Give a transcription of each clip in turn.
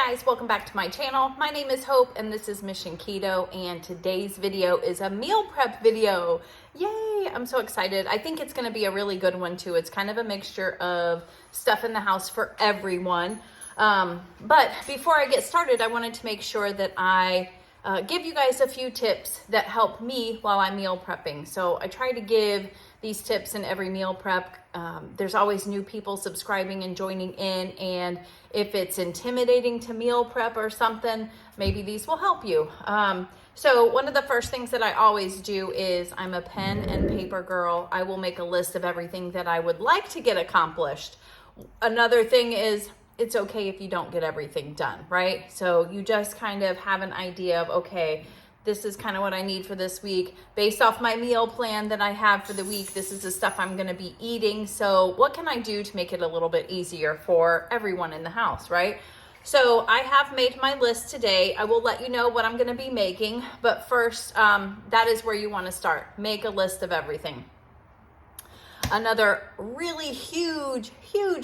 guys, welcome back to my channel. My name is Hope and this is MissionKeto, and today's video is a meal prep video. Yay, I'm so excited. I think it's gonna be a really good one too. It's kind of a mixture of stuff in the house for everyone. But before I get started, I wanted to make sure that I give you guys a few tips that help me while I'm meal prepping. So I try to give these tips in every meal prep. There's always new people subscribing and joining in, and if it's intimidating to meal prep or something, maybe these will help you. So one of the first things that I always do is I'm a pen and paper girl. I will make a list of everything that I would like to get accomplished. Another thing is it's okay if you don't get everything done, right? So you just kind of have an idea of, okay, this is kind of what I need for this week. Based off my meal plan that I have for the week, this is the stuff I'm gonna be eating. So what can I do to make it a little bit easier for everyone in the house, right? So I have made my list today. I will let you know what I'm gonna be making, but first, that is where you wanna start. Make a list of everything. Another really huge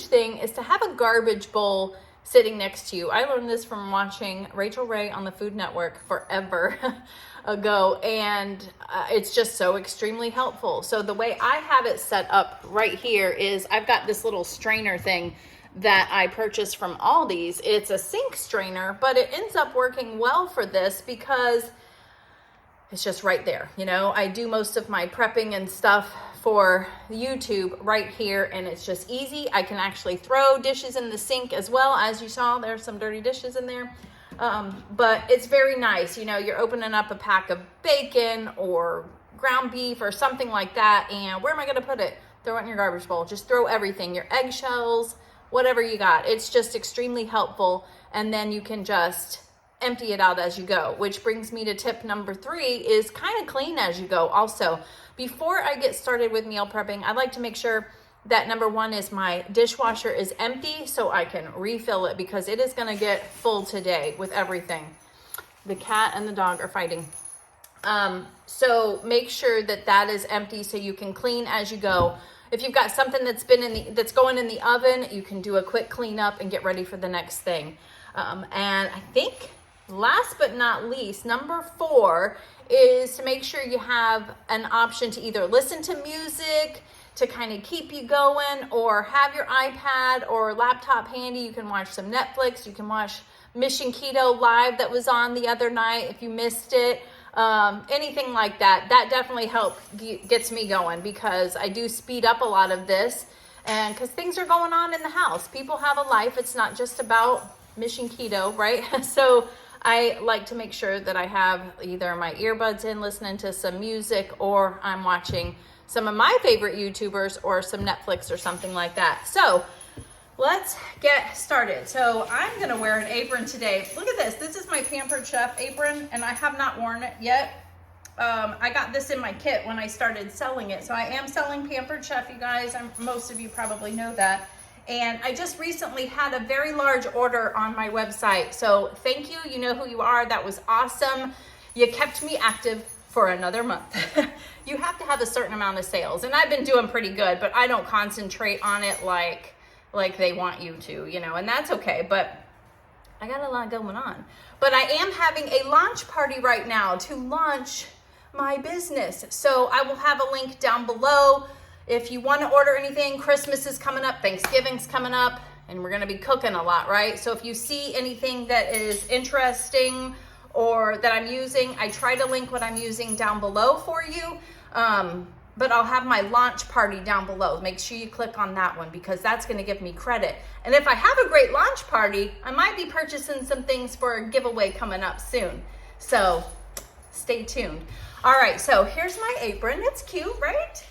thing is to have a garbage bowl sitting next to you. I learned this from watching Rachel Ray on the Food Network forever ago, and it's just so extremely helpful. So the way I have it set up right here is I've got this little strainer thing that I purchased from Aldi's. It's a sink strainer, but it ends up working well for this because it's just right there. You know, I do most of my prepping and stuff for YouTube right here, and it's just easy. I can actually throw dishes in the sink as well. As you saw, there's some dirty dishes in there. But it's very nice. You know, you're opening up a pack of bacon or ground beef or something like that, and where am I gonna put it? Throw it in your garbage bowl. Just throw everything, your eggshells, whatever you got. It's just extremely helpful, and then you can just empty it out as you go, which brings me to tip number 3 is kind of clean as you go. Also, before I get started with meal prepping, I like to make sure that number 1 is my dishwasher is empty so I can refill it, because it is going to get full today with everything. The cat and the dog are fighting. So make sure that that is empty so you can clean as you go. If you've got something that's that's going in the oven, you can do a quick cleanup and get ready for the next thing. And I think last but not least, number 4 is to make sure you have an option to either listen to music to kind of keep you going, or have your iPad or laptop handy. You can watch some Netflix. You can watch MissionKeto live that was on the other night if you missed it. Anything like that. That definitely gets me going, because I do speed up a lot of this, and because things are going on in the house. People have a life. It's not just about MissionKeto, right? So I like to make sure that I have either my earbuds in listening to some music, or I'm watching some of my favorite YouTubers or some Netflix or something like that. So let's get started. So I'm gonna wear an apron today. Look at this. This is my Pampered Chef apron, and I have not worn it yet. I got this in my kit when I started selling it. So I am selling Pampered Chef, you guys. Most of you probably know that. And I just recently had a very large order on my website. So thank you. You know who you are. That was awesome. You kept me active for another month. You have to have a certain amount of sales. And I've been doing pretty good, but I don't concentrate on it like they want you to, you know, and that's okay. But I got a lot going on. But I am having a launch party right now to launch my business. So I will have a link down below. If you want to order anything, Christmas is coming up, Thanksgiving's coming up, and we're going to be cooking a lot, right? So if you see anything that is interesting or that I'm using, I try to link what I'm using down below for you. But I'll have my launch party down below. Make sure you click on that one, because that's going to give me credit. And if I have a great launch party, I might be purchasing some things for a giveaway coming up soon. So stay tuned. All right, so here's my apron. It's cute, right?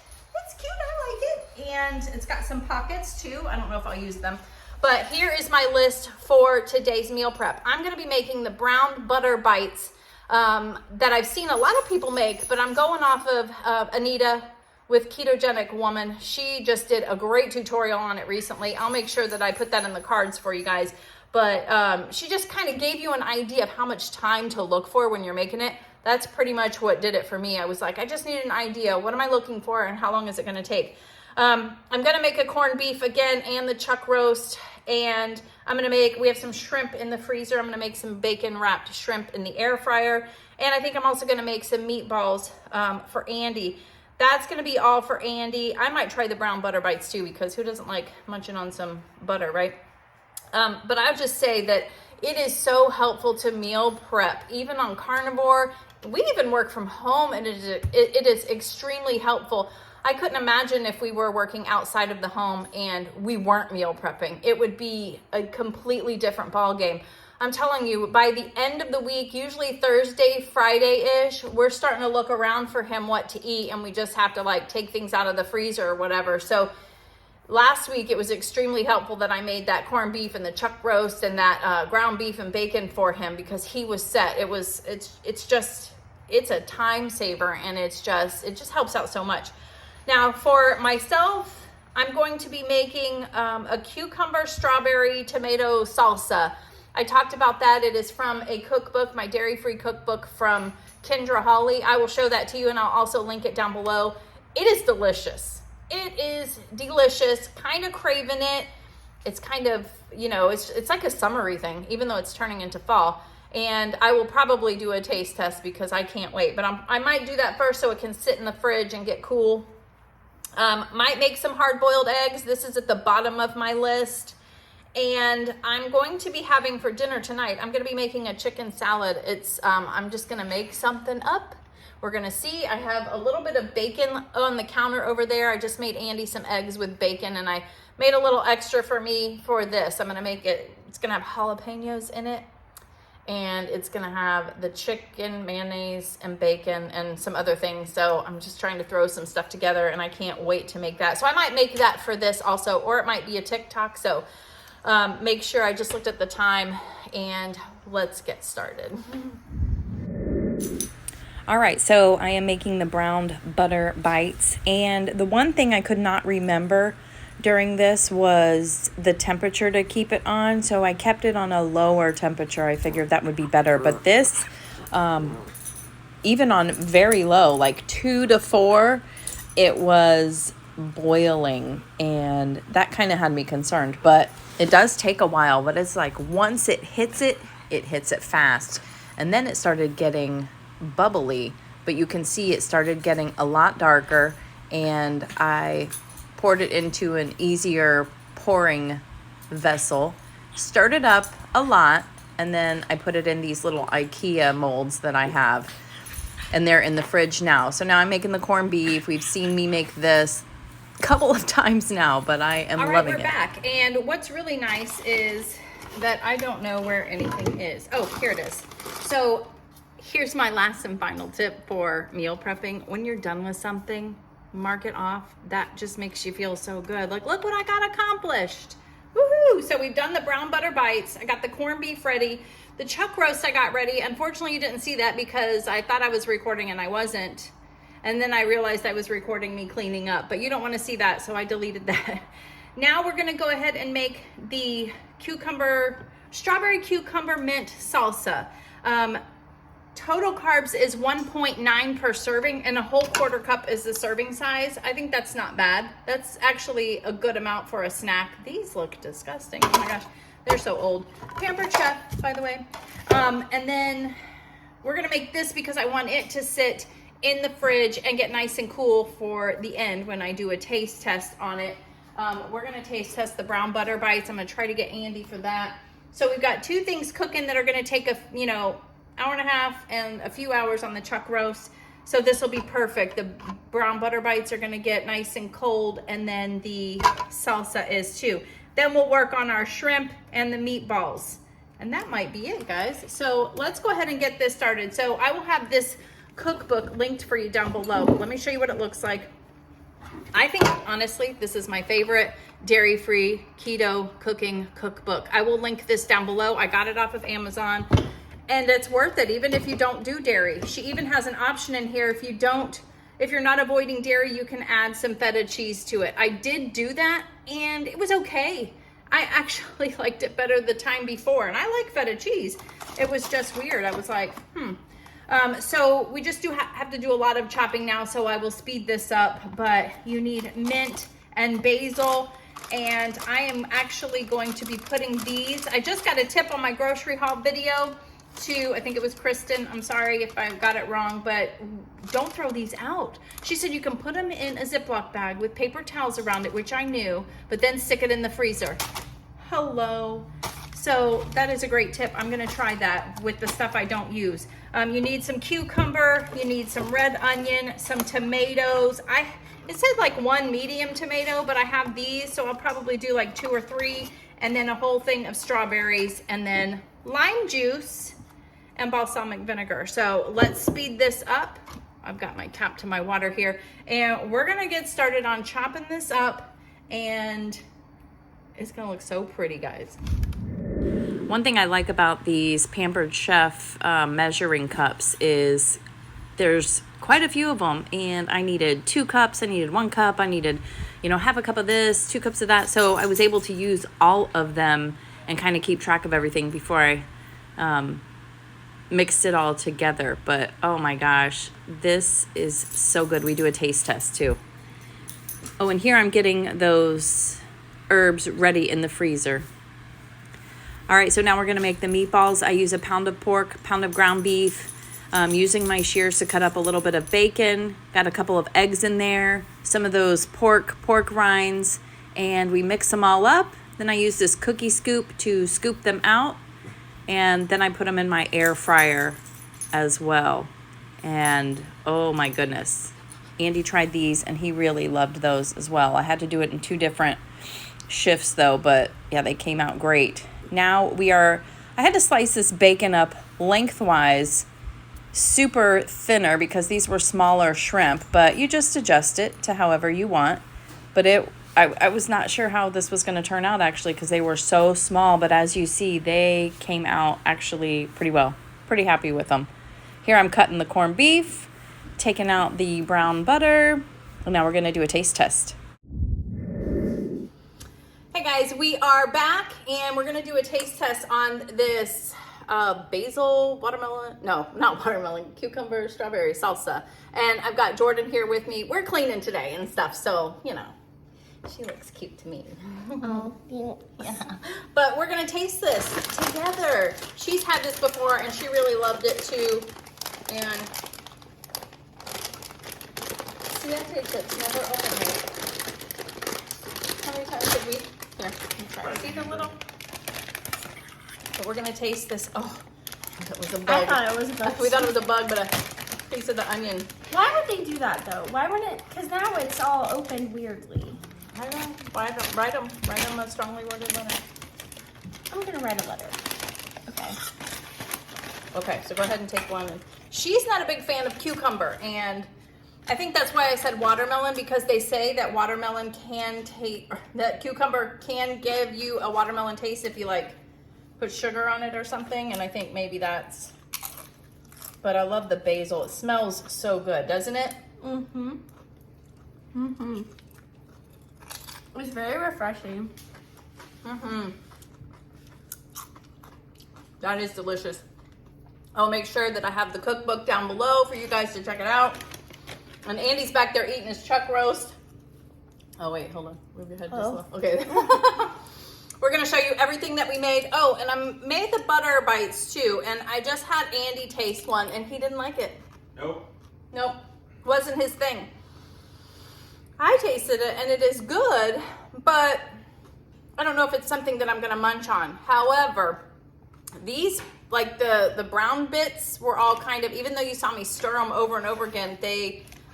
It's cute, I like it. And it's got some pockets too. I don't know if I'll use them. But here is my list for today's meal prep. I'm gonna be making the brown butter bites that I've seen a lot of people make, but I'm going off of Anita with Ketogenic Woman. She just did a great tutorial on it recently. I'll make sure that I put that in the cards for you guys. But she just kind of gave you an idea of how much time to look for when you're making it. that's pretty much what did it for me. I was like, I just need an idea. What am I looking for and how long is it going to take? I'm going to make a corned beef again and the chuck roast. And we have some shrimp in the freezer. I'm going to make some bacon wrapped shrimp in the air fryer. And I think I'm also going to make some meatballs for Andy. That's going to be all for Andy. I might try the brown butter bites too, because who doesn't like munching on some butter, right? But I'll just say that it is so helpful to meal prep, even on Carnivore. We even work from home, and it is extremely helpful. I couldn't imagine if we were working outside of the home and we weren't meal prepping. It would be a completely different ball game. I'm telling you, by the end of the week, usually Thursday, Friday-ish, we're starting to look around for him what to eat, and we just have to like take things out of the freezer or whatever. So last week, it was extremely helpful that I made that corned beef and the chuck roast and that ground beef and bacon for him, because he was set. It's a time saver, and it just helps out so much. Now for myself, I'm going to be making a cucumber strawberry tomato salsa. I talked about that. It is from a cookbook, my dairy-free cookbook from Kendra Hawley. I will show that to you, and I'll also link it down below. It is delicious. It is delicious, kind of craving it. It's kind of, it's like a summery thing, even though it's turning into fall. And I will probably do a taste test because I can't wait. But I might do that first so it can sit in the fridge and get cool. Might make some hard-boiled eggs. This is at the bottom of my list. And I'm going to be having for dinner tonight, I'm going to be making a chicken salad. I'm just going to make something up. We're going to see. I have a little bit of bacon on the counter over there. I just made Andy some eggs with bacon, and I made a little extra for me for this. I'm going to make it, it's going to have jalapenos in it. And it's going to have the chicken, mayonnaise, and bacon, and some other things. So I'm just trying to throw some stuff together, and I can't wait to make that. So I might make that for this also, or it might be a TikTok. So make sure, I just looked at the time, and let's get started. All right, so I am making the brown butter bites. And the one thing I could not remember during this was the temperature to keep it on, so I kept it on a lower temperature. I figured that would be better, but this even on very low, like 2 to 4, it was boiling, and that kind of had me concerned. But it does take a while, but it's like once it hits it hits it fast. And then it started getting bubbly, but you can see it started getting a lot darker, and I poured it into an easier pouring vessel, stirred it up a lot, and then I put it in these little IKEA molds that I have, and they're in the fridge now. So now I'm making the corned beef. We've seen me make this a couple of times now, but I am loving it. All right, we're back, and what's really nice is that I don't know where anything is. Oh, here it is. So here's my last and final tip for meal prepping. When you're done with something, mark it off. That just makes you feel so good. Like, look what I got accomplished. Woohoo! So we've done the brown butter bites. I got the corned beef ready. The chuck roast I got ready. Unfortunately, you didn't see that because I thought I was recording and I wasn't. And then I realized I was recording me cleaning up, but you don't want to see that, so I deleted that. Now we're gonna go ahead and make the strawberry cucumber mint salsa. Total carbs is 1.9 per serving, and a whole quarter cup is the serving size. I think that's not bad. That's actually a good amount for a snack. These look disgusting. Oh my gosh, they're so old. Pampered Chef, by the way. And then we're gonna make this because I want it to sit in the fridge and get nice and cool for the end when I do a taste test on it. We're gonna taste test the brown butter bites. I'm gonna try to get Andy for that. So we've got 2 things cooking that are gonna take hour and a half and a few hours on the chuck roast. So this will be perfect. The brown butter bites are gonna get nice and cold, and then the salsa is too. Then we'll work on our shrimp and the meatballs. And that might be it, guys. So let's go ahead and get this started. So I will have this cookbook linked for you down below. Let me show you what it looks like. I think, honestly, this is my favorite dairy-free keto cooking cookbook. I will link this down below. I got it off of Amazon. And it's worth it, even if you don't do dairy. She even has an option in here. If you're not avoiding dairy, you can add some feta cheese to it. I did do that, and it was okay. I actually liked it better the time before, and I like feta cheese. It was just weird. I was like, So we just have to do a lot of chopping now, so I will speed this up, but you need mint and basil, and I am actually going to be putting these. I just got a tip on my grocery haul video to, I think it was Kristen, I'm sorry if I got it wrong, but don't throw these out. She said you can put them in a Ziploc bag with paper towels around it, which I knew, but then stick it in the freezer. Hello. So that is a great tip. I'm gonna try that with the stuff I don't use. You need some cucumber, you need some red onion, some tomatoes. It said like 1 medium tomato, but I have these, so I'll probably do like 2 or 3, and then a whole thing of strawberries, and then lime juice and balsamic vinegar. So let's speed this up. I've got my tap to my water here, and we're gonna get started on chopping this up, and it's gonna look so pretty, guys. One thing I like about these Pampered Chef measuring cups is there's quite a few of them, and I needed 2 cups, I needed 1 cup, I needed, half a cup of this, 2 cups of that. So I was able to use all of them and kind of keep track of everything before I mixed it all together. But oh my gosh, this is so good. We do a taste test too. Oh, and here I'm getting those herbs ready in the freezer. All right, so now we're gonna make the meatballs. I use a pound of pork, pound of ground beef, using my shears to cut up a little bit of bacon, got a couple of eggs in there, some of those pork rinds, and we mix them all up. Then I use this cookie scoop to scoop them out, and then I put them in my air fryer as well. And oh my goodness, Andy tried these and he really loved those as well. I had to do it in 2 different shifts though, but yeah, they came out great. Now I had to slice this bacon up lengthwise, super thinner, because these were smaller shrimp, but you just adjust it to however you want. But I was not sure how this was going to turn out actually, because they were so small, but as you see, they came out actually pretty well. Pretty happy with them. Here I'm cutting the corned beef, taking out the brown butter, and now we're going to do a taste test. Hey guys, we are back, and we're going to do a taste test on this basil, watermelon, no, not watermelon, cucumber, strawberry salsa. And I've got Jordan here with me. We're cleaning today and stuff, so, she looks cute to me. Oh, yeah. But we're gonna taste this together. She's had this before and she really loved it too. And see, that taste it's never opened it. How many times did we? Here, try. See the little? But we're gonna taste this. Oh, that was a bug. I thought it was a bug. We thought it was a bug, but a piece of the onion. Why would they do that though? Why wouldn't it? Because now it's all opened weirdly. I don't know. Write them a strongly worded letter. I'm gonna write a letter. Okay. Okay, so go ahead and take one. She's not a big fan of cucumber, and I think that's why I said watermelon, because they say that watermelon that cucumber can give you a watermelon taste if you put sugar on it or something, and I think maybe that's, but I love the basil. It smells so good, doesn't it? Mm-hmm. Mm-hmm. It's very refreshing. Mm-hmm. That is delicious. I'll make sure that I have the cookbook down below for you guys to check it out. And Andy's back there eating his chuck roast. Oh wait, hold on. Move your head just a little. Okay. We're gonna show you everything that we made. Oh, and I made the butter bites too, and I just had Andy taste one and he didn't like it. Nope, wasn't his thing. I tasted it and it is good, but I don't know if it's something that I'm gonna munch on. However, these, the brown bits were all kind of, even though you saw me stir them over and over again,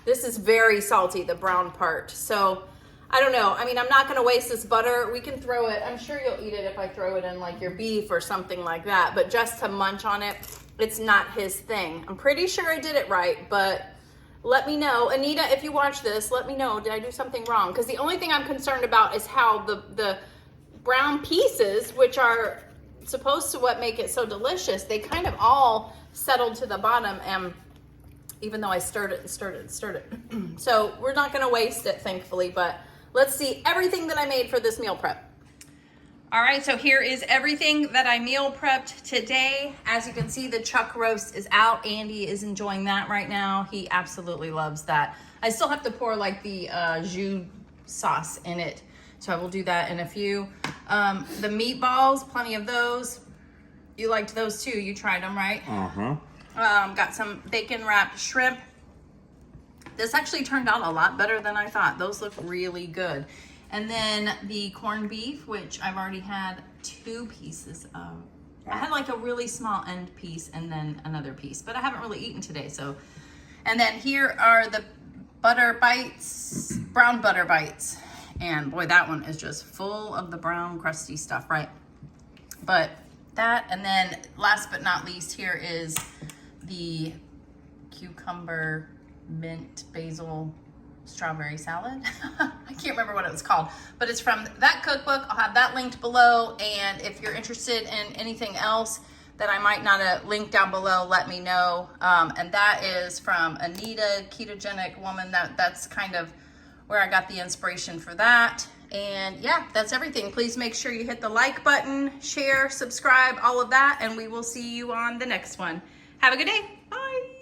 this is very salty, the brown part. So I don't know. I mean, I'm not gonna waste this butter. We can throw it, I'm sure you'll eat it if I throw it in your beef or something like that, but just to munch on it, it's not his thing. I'm pretty sure I did it right, but let me know. Anita, if you watch this, let me know. Did I do something wrong? Because the only thing I'm concerned about is how the brown pieces, which are supposed to what make it so delicious, they kind of all settled to the bottom, and even though I stirred it. So we're not gonna waste it, thankfully, but let's see everything that I made for this meal prep. All right, so here is everything that I meal prepped today. As you can see, the chuck roast is out. Andy is enjoying that right now. He absolutely loves that. I still have to pour like the jus sauce in it, so I will do that in a few. The meatballs, plenty of those. You liked those too. You tried them, right? Got some bacon wrapped shrimp. This actually turned out a lot better than I thought. Those look really good. And then the corned beef, which I've already had 2 pieces of. I had like a really small end piece and then another piece, but I haven't really eaten today, so. And then here are the butter bites, brown butter bites. And boy, that one is just full of the brown crusty stuff, right? But that, and then last but not least, here is the cucumber, mint, basil, strawberry salad. I can't remember what it was called, but it's from that cookbook. I'll have that linked below, and if you're interested in anything else that I might not have linked down below, let me know. And that is from Anita, ketogenic woman. That's kind of where I got the inspiration for that. And yeah, that's everything. Please make sure you hit the like button, share, subscribe, all of that, and we will see you on the next one. Have a good day. Bye.